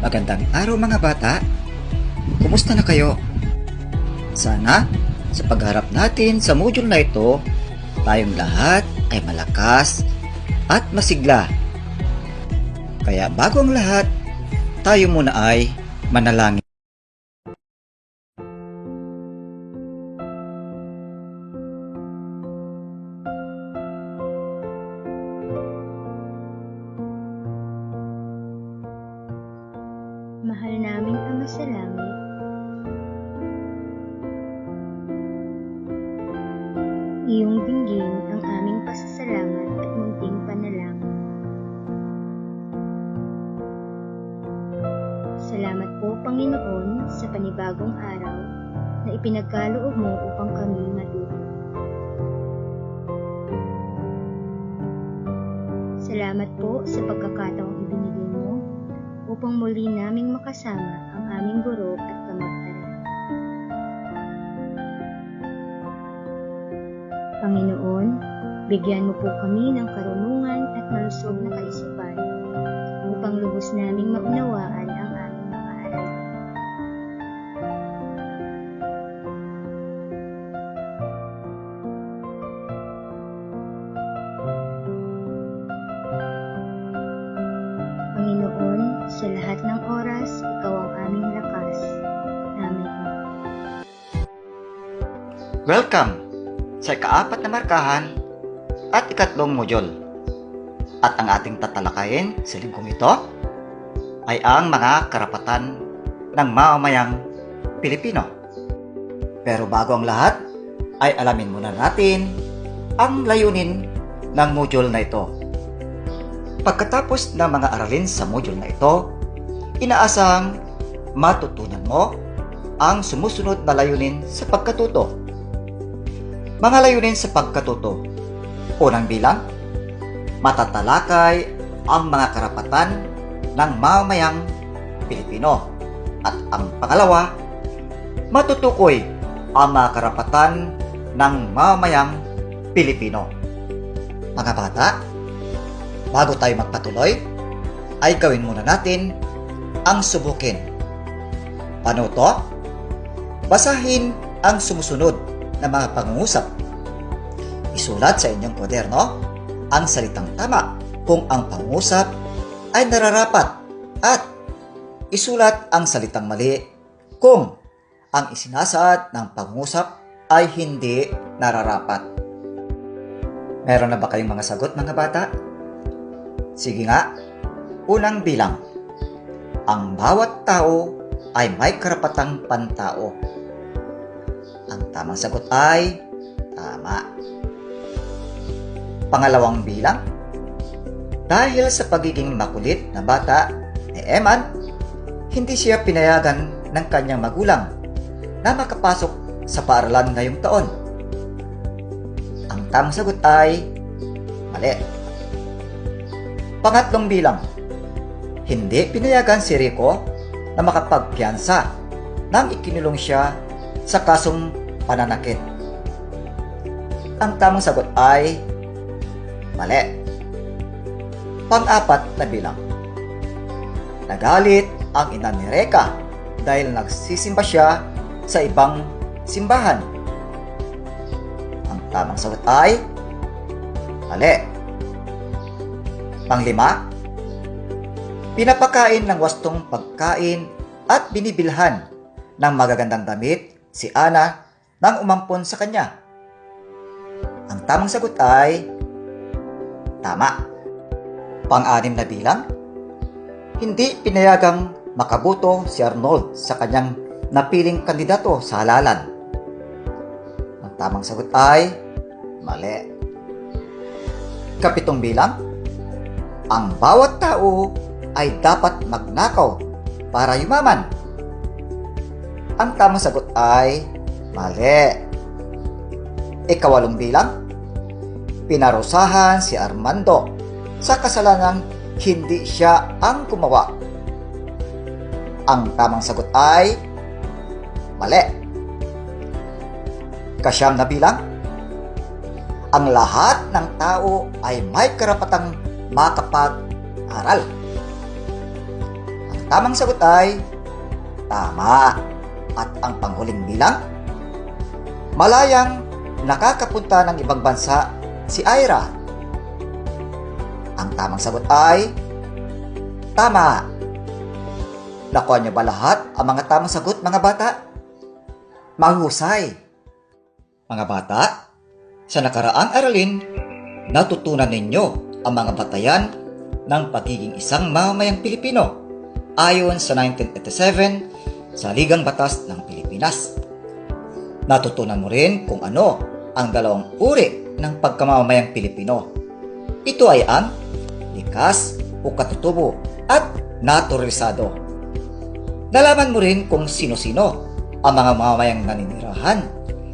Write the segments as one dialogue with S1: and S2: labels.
S1: Magandang araw mga bata. Kumusta na kayo? Sana sa pagharap natin sa module na ito, tayong lahat ay malakas at masigla. Kaya bago ang lahat, tayo muna ay manalangin.
S2: Mahal naming Ama sa Langit, iyong dinggin ang aming pasasalamat at munting panalangin. Salamat po, Panginoon, sa panibagong araw na ipinagkaloob mo upang kami matuto. Salamat po sa pagkakataong ibinigay mo upang muli naming makasama ang aming guro at kamag-aral. Panginoon, bigyan mo po kami ng karunungan at malusog na kaisipan upang lubos naming maunawaan ang aming mga aral. Panginoon, sa lahat ng oras, ikaw ang aming lakas. Amen.
S1: Welcome sa ikaapat na markahan at ikatlong module. At ang ating tatalakayin sa linggong ito ay ang mga karapatan ng mamamayang Pilipino. Pero bago ang lahat, ay alamin muna natin ang layunin ng module na ito. Pagkatapos ng mga aralin sa module na ito, inaasahang matutunan mo ang sumusunod na layunin sa pagkatuto. Mga layunin sa pagkatuto. Unang bilang, matatalakay ang mga karapatan ng mamamayang Pilipino. At ang pangalawa, matutukoy ang mga karapatan ng mamamayang Pilipino. Mga bata, bago tayo magpatuloy, ay gawin muna natin ang subukin. Paano to? Basahin ang sumusunod na mga pangungusap. Isulat sa inyong kwaderno ang salitang tama kung ang pangungusap ay nararapat at isulat ang salitang mali kung ang isinasaad ng pangungusap ay hindi nararapat. Meron na ba kayong mga sagot, mga bata? Sige nga. Unang bilang. Ang bawat tao ay may karapatang pantao. Ang tamang sagot ay tama. Pangalawang bilang. Dahil sa pagiging makulit na bata ni Eman, hindi siya pinayagan ng kanyang magulang na makapasok sa paaralan ngayong taon. Ang tamang sagot ay mali. Pangatlong bilang. Hindi pinayagan si Rico na makapagpiyansa nang ikinulong siya sa kasong pananakit. Ang tamang sagot ay mali. Pang-apat na bilang. Nagalit ang ina ni Reka dahil nagsisimba siya sa ibang simbahan. Ang tamang sagot ay mali. Panglima, pinapakain ng wastong pagkain at binibilhan ng magagandang damit si Ana nang umampon sa kanya. Ang tamang sagot ay tama. Pang-anim na bilang, hindi pinayagang makaboto si Arnold sa kanyang napiling kandidato sa halalan. Ang tamang sagot ay mali. Kapitong bilang, ang bawat tao ay dapat magnakaw para yumaman. Ang tamang sagot ay mali. Ikawalong bilang, pinarusahan si Armando sa kasalanang hindi siya ang gumawa. Ang tamang sagot ay mali. Kasyam na bilang, ang lahat ng tao ay may karapatang makapag-aral. Ang tamang sagot ay tama. At ang panghuling bilang, malayang nakakapunta ng ibang bansa si Ira. Ang tamang sagot ay tama. Nakuha niyo ba lahat ang mga tamang sagot, mga bata? Mahusay. Mga bata, sa nakaraang aralin, natutunan ninyo ang mga batayan ng pagiging isang mamamayang Pilipino ayon sa 1987 sa Ligang Batas ng Pilipinas. Natutunan mo rin kung ano ang dalawang uri ng pagkamamayang Pilipino. Ito ay ang likas o katutubo at naturalisado. Nalaman mo rin kung sino-sino ang mga mamamayang naninirahan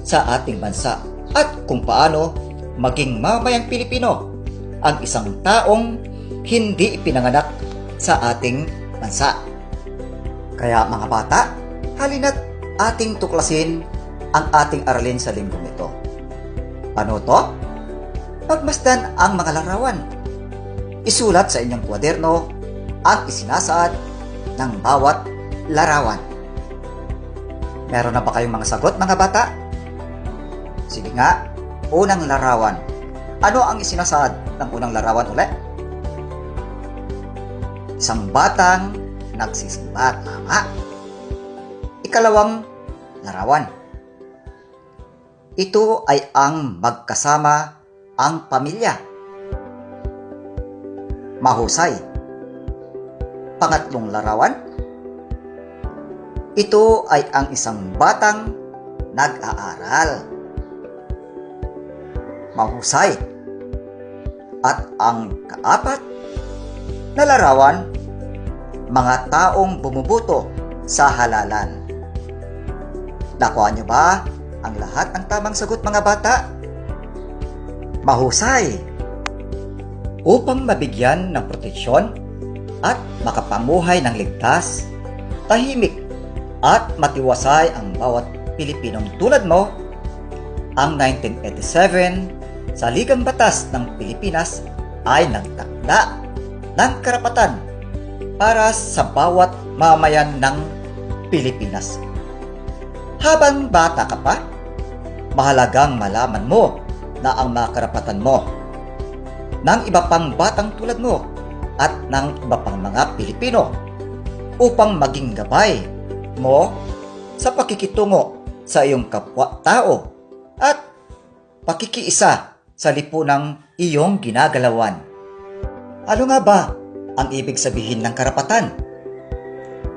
S1: sa ating bansa at kung paano maging mamamayang Pilipino ang isang taong hindi ipinanganak sa ating bansa. Kaya mga bata, halina't ating tuklasin ang ating aralin sa linggong ito. Ano to? Pagmasdan ang mga larawan. Isulat sa inyong kwaderno ang isinasaad ng bawat larawan. Meron na ba kayong mga sagot, mga bata? Sige nga, unang larawan. Ano ang isinasaad ng unang larawan ulit? Isang batang nagsisimba, tama. Ikalawang larawan. Ito ay ang magkasama ang pamilya. Mahusay. Pangatlong larawan. Ito ay ang isang batang nag-aaral. Mahusay. At ang kaapat na larawan, mga taong bumubuto sa halalan. Nakuha niyo ba ang lahat ng tamang sagot, mga bata? Mahusay! Upang mabigyan ng proteksyon at makapamuhay ng ligtas, tahimik at matiwasay ang bawat Pilipinong tulad mo, ang 1987 sa Ligang Batas ng Pilipinas ay nagtakda ng karapatan para sa bawat mamayan ng Pilipinas. Habang bata ka pa, mahalagang malaman mo na ang mga karapatan mo ng iba pang batang tulad mo at ng iba pang mga Pilipino upang maging gabay mo sa pakikitungo sa iyong kapwa-tao at pakikiisa sa lipunang iyong ginagalawan. Ano nga ba ang ibig sabihin ng karapatan?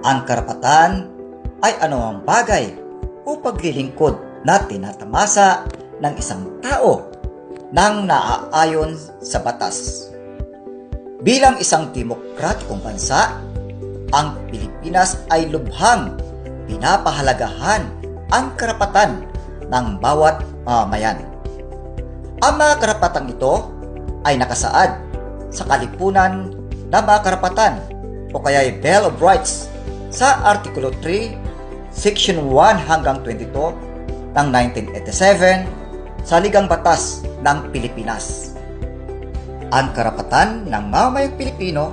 S1: Ang karapatan ay anumang bagay o paglilingkod na tinatamasa ng isang tao nang naaayon sa batas. Bilang isang demokratikong bansa, ang Pilipinas ay lubhang pinapahalagahan ang karapatan ng bawat mamamayan. Ang mga karapatang ito ay nakasaad sa Kalipunan ng mga Karapatan o kaya Bill of Rights sa Artikulo 3, Section 1 hanggang 22 ng 1987 sa Ligang Batas ng Pilipinas. Ang karapatan ng mamamayang Pilipino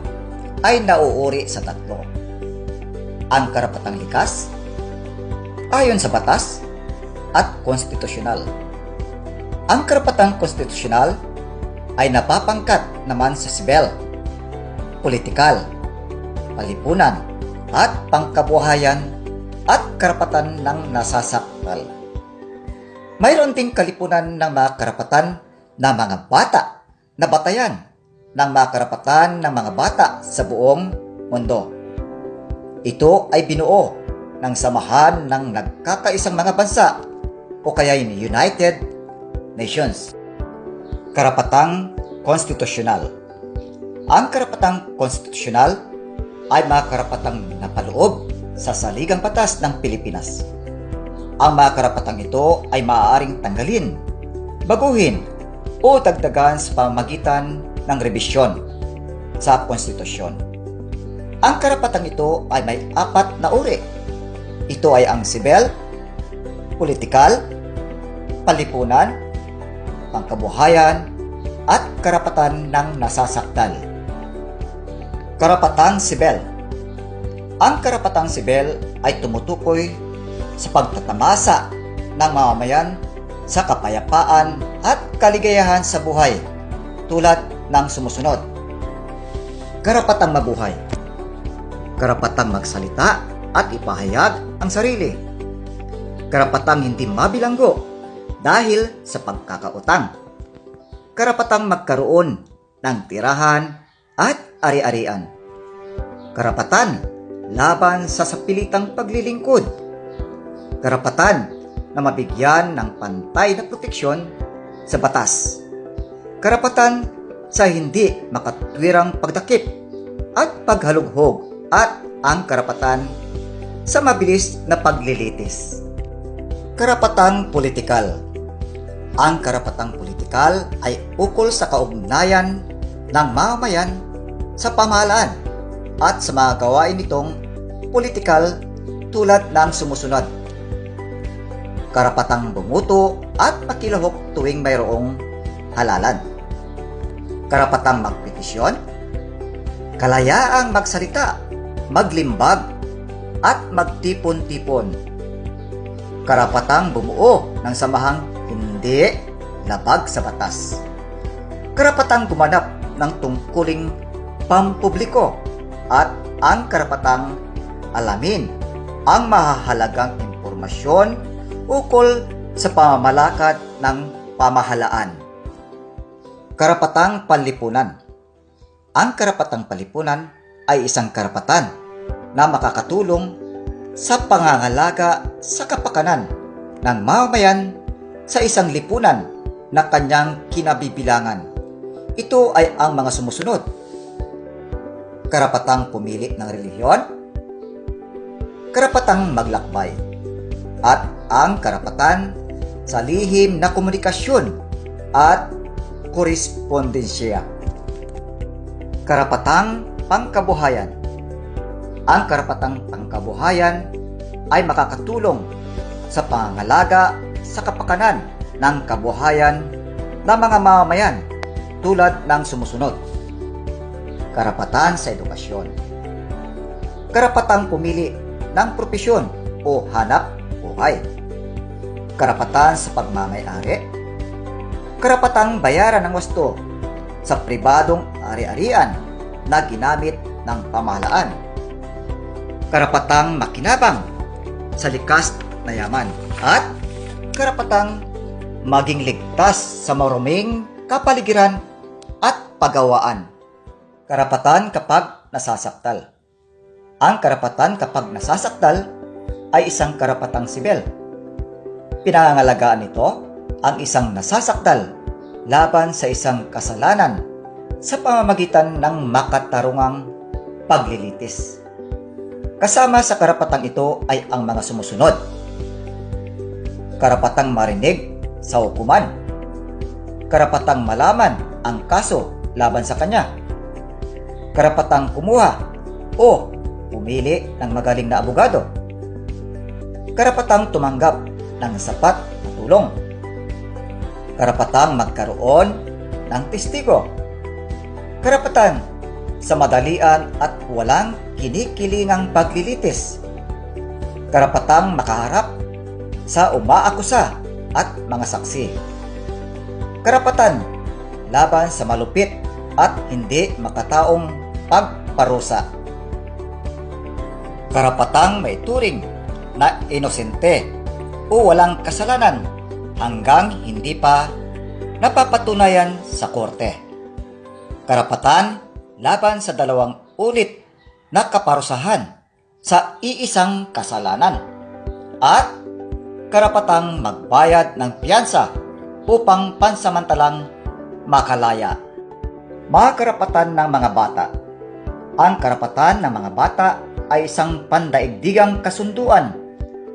S1: ay nauuri sa tatlo. Ang karapatang likas, ayon sa batas, at konstitusyonal. Ang karapatang konstitusyonal ay napapangkat naman sa sibel, politikal, palipunan, at pangkabuhayan at karapatan ng nasasaktal. Mayroon ding kalipunan ng mga karapatan ng mga bata na batayan ng mga karapatan ng mga bata sa buong mundo. Ito ay binuo ng samahan ng nagkakaisang mga bansa o kaya United Nations. Karapatang konstitusyonal. Ang karapatang konstitusyonal ay mga karapatang napaloob sa Saligang Batas ng Pilipinas. Ang mga karapatang ito ay maaaring tanggalin, baguhin o dagdagan sa pamamagitan ng rebisyon sa konstitusyon. Ang karapatang ito ay may 4 na uri. Ito ay ang sibel, politikal, palipunan, pangkabuhayan, at karapatan ng nasasaktal. Karapatang sibel. Ang karapatang sibil ay tumutukoy sa pagtatamasa ng mamamayan sa kapayapaan at kaligayahan sa buhay tulad ng sumusunod. Karapatang mabuhay, karapatang magsalita at ipahayag ang sarili, karapatang hindi mabilanggo dahil sa pagkakautang, karapatang magkaroon ng tirahan at ari-arian, karapatan laban sa sapilitang paglilingkod, karapatan na mabigyan ng pantay na proteksyon sa batas, karapatan sa hindi makatwirang pagdakip at paghalughog, at ang karapatan sa mabilis na paglilitis. Karapatang politikal. Ang karapatang politikal ay ukol sa kaugnayan ng mamamayan sa pamahalaan at sa mga gawain nitong politikal tulad ng sumusunod. Karapatang bumuto at makilahok tuwing mayroong halalan. Karapatang magpetisyon, kalayaang magsalita, maglimbag, at magtipon-tipon. Karapatang bumuo ng samahang hindi labag sa batas. Karapatang gumanap ng tungkuling pampubliko at ang karapatang alamin ang mahahalagang impormasyon ukol sa pamamalakad ng pamahalaan. Karapatang panlipunan. Ang karapatang panlipunan ay isang karapatan na makakatulong sa pangangalaga sa kapakanan ng mamamayan sa isang lipunan na kanyang kinabibilangan. Ito ay ang mga sumusunod. Karapatang pumili ng relihiyon, karapatang maglakbay, at ang karapatan sa lihim na komunikasyon at korespondensya. Karapatang pangkabuhayan. Ang karapatang pangkabuhayan ay makakatulong sa pangangalaga sa kapakanan ng kabuhayan ng mga mamamayan tulad ng sumusunod. Karapatan sa edukasyon, karapatang pumili ng propesyon o hanap buhay, karapatan sa pagmamay-ari, karapatang bayaran ng wasto sa pribadong ari-arian na ginamit ng pamahalaan, karapatang makinabang sa likas na yaman, at karapatang maging ligtas sa maruming kapaligiran at pagawaan. Karapatan kapag nasasaktal. Ang karapatan kapag nasasaktal ay isang karapatang sibil. Pinangangalagaan nito ang isang nasasaktal laban sa isang kasalanan sa pamamagitan ng makatarungang paglilitis. Kasama sa karapatang ito ay ang mga sumusunod. Karapatang marinig sa hukuman, karapatang malaman ang kaso laban sa kanya, karapatang kumuha o pumili ng magaling na abogado, karapatang tumanggap ng sapat na tulong, karapatang magkaroon ng testigo, karapatan sa madalian at walang kinikilingang paglilitis, karapatang makaharap sa umaakusa at mga saksi, karapatan laban sa malupit at hindi makataong pagparusa, karapatang maituring na inosente o walang kasalanan hanggang hindi pa napapatunayan sa korte, karapatan laban sa dalawang ulit na kaparusahan sa iisang kasalanan, at karapatang magbayad ng piyansa upang pansamantalang makalaya. Mga karapatan ng mga bata. Ang karapatan ng mga bata ay isang pandaigdigang kasunduan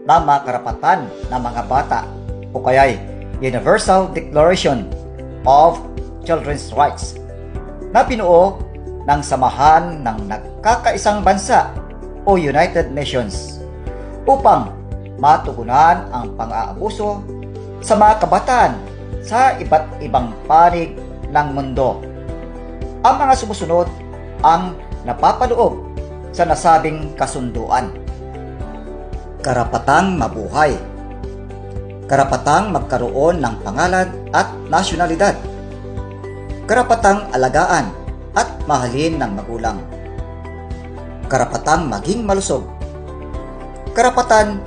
S1: ng mga karapatan ng mga bata o kaya'y Universal Declaration of Children's Rights na binuo ng Samahan ng Nagkakaisang Bansa o United Nations upang matugunan ang pang-aabuso sa mga kabataan sa iba't ibang panig ng mundo. Ang mga sumusunod ang napapaloob sa nasabing kasunduan. Karapatang mabuhay. Karapatang magkaroon ng pangalan at nasyonalidad. Karapatang alagaan at mahalin ng magulang. Karapatang maging malusog. Karapatan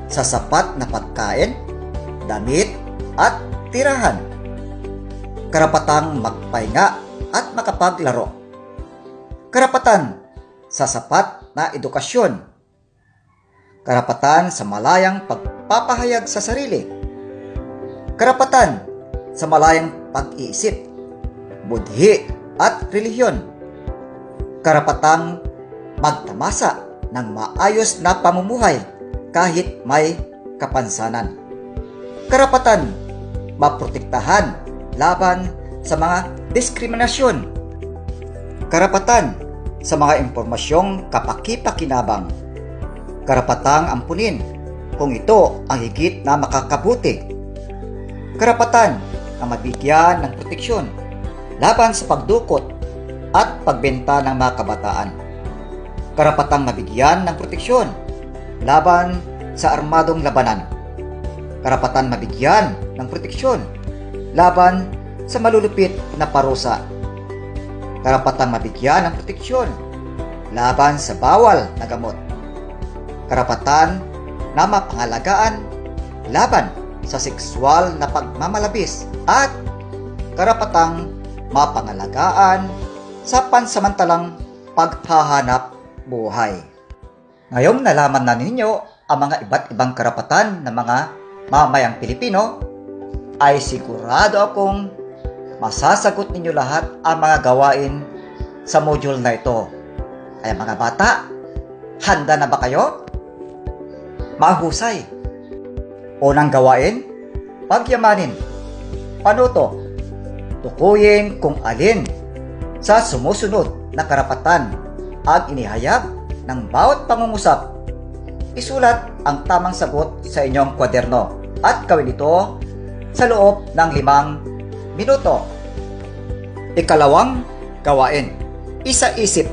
S1: sa sapat na pagkain, damit at tirahan. Karapatang magpahinga at makapaglaro. Karapatan sa sapat na edukasyon. Karapatan sa malayang pagpapahayag sa sarili. Karapatan sa malayang pag-iisip, budhi at relihiyon. Karapatang magtamasa ng maayos na pamumuhay kahit may kapansanan. Karapatan maprotektahan laban sa mga diskriminasyon. Karapatan sa mga impormasyong kapaki-pakinabang. Karapatang ampunin kung ito ang higit na makakabuti. Karapatan na mabigyan ng proteksyon laban sa pagdukot at pagbenta ng mga kabataan. Karapatang mabigyan ng proteksyon laban sa armadong labanan. Karapatan mabigyan ng proteksyon laban sa malulupit na parusa. Karapatang mabigyan ng proteksyon laban sa bawal na gamot. Karapatan na mapangalagaan laban sa sexual na pagmamalabis at karapatang mapangalagaan sa pansamantalang paghahanap buhay. Ngayong nalaman na ninyo ang mga iba't ibang karapatan ng mga mamayang Pilipino, ay sigurado akong masasagot ninyo lahat ang mga gawain sa module na ito. Kaya mga bata, handa na ba kayo? Mahusay. Unang gawain, pagyamanin. Panuto. Tukuyin kung alin sa sumusunod na karapatan ang inihayag ng bawat pangungusap. Isulat ang tamang sagot sa inyong kwaderno at gawin ito sa loob ng 5 minuto. Ikalawang gawain, isa-isip.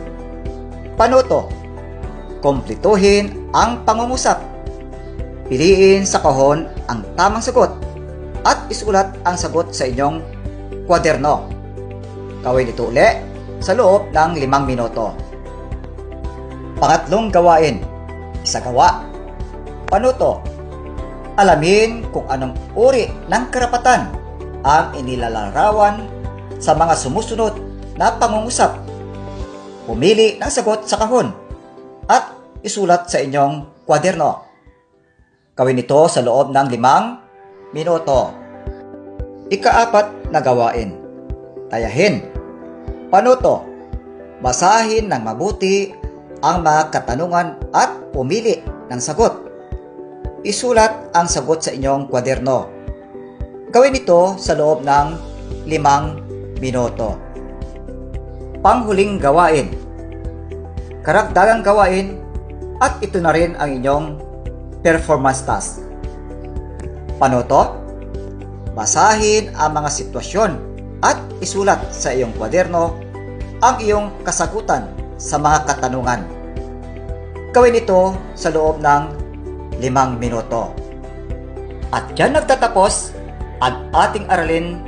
S1: Panuto. Kumpletuhin ang pangungusap. Piliin sa kahon ang tamang sagot at isulat ang sagot sa inyong kwaderno. Gawin ito uli sa loob ng 5 minuto. Pangatlong gawain, isagawa. Panuto. Alamin kung anong uri ng karapatan ang inilalarawan sa mga sumusunod na pangungusap. Pumili ng sagot sa kahon at isulat sa inyong kwaderno. Gawin ito sa loob ng 5 minuto. Ika-4 na gawain, tayahin. Panuto. Basahin ng mabuti ang mga katanungan at pumili ng sagot. Isulat ang sagot sa inyong kwaderno. Gawin ito sa loob ng 5 minuto. Panghuling gawain, karagdagang gawain, at ito na rin ang inyong performance task. Panuto. Basahin ang mga sitwasyon at isulat sa iyong kwaderno ang iyong kasagutan sa mga katanungan. Gawin ito sa loob ng 5 minuto. At dyan nagtatapos ang ating aralin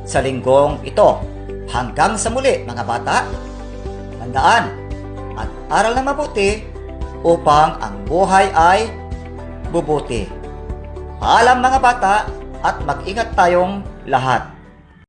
S1: sa linggong ito. Hanggang sa muli mga bata, tandaan at aral na mabuti upang ang buhay ay bubuti. Paalam mga bata at mag-ingat tayong lahat.